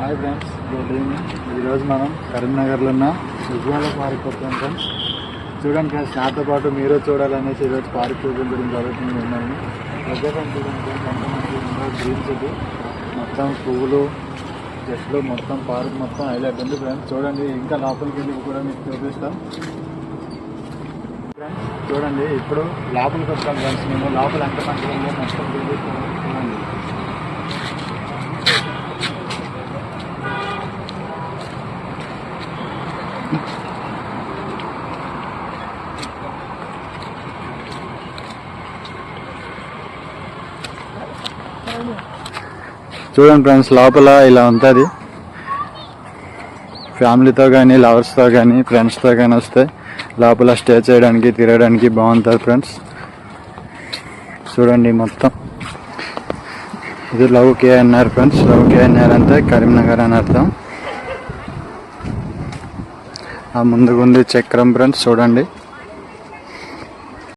Hi friends, good evening. ఈరోజు మనం కరీంనగర్లో ఉన్న ఉజ్వాల పార్క్ వచ్చాం ఫ్రెండ్స్. చూడండి ఫ్రెండ్స్, నాతో పాటు మీరు చూడాలనేసి ఈరోజు పార్క్ చూడడం గురించి ఆలోచన ఉన్నాను. లొకేషన్ చూడండి ఫ్రెండ్స్, ఎంత మంచిగా ఉందో. గ్రీన్ సిటీ మొత్తం పువ్వులు, చెట్లు, మొత్తం పార్క్ మొత్తం హైలైట్ ఉంది ఫ్రెండ్స్. చూడండి, ఇంకా లోపలికి వెళ్ళి కూడా మీకు చూపిస్తాం ఫ్రెండ్స్. చూడండి, ఇప్పుడు లోపలికి వస్తాం ఫ్రెండ్స్. మేము లోపల ఎంత మంచిగా ఉందో మొత్తం చూపిస్తాం. చూడండి, చూడండి ఫ్రెండ్స్, లోపల ఇలా ఉంటుంది. ఫ్యామిలీతో కానీ, లవర్స్తో కానీ, ఫ్రెండ్స్తో కానీ వస్తే లోపల స్టే చేయడానికి, తిరగడానికి బాగుంటుంది ఫ్రెండ్స్. చూడండి, మొత్తం ఇది love KNR friends. Love KNR అంటే కరీంనగర్ అని అర్థం. ఆ ముందుకుంది చక్రం ఫ్రెండ్స్. చూడండి,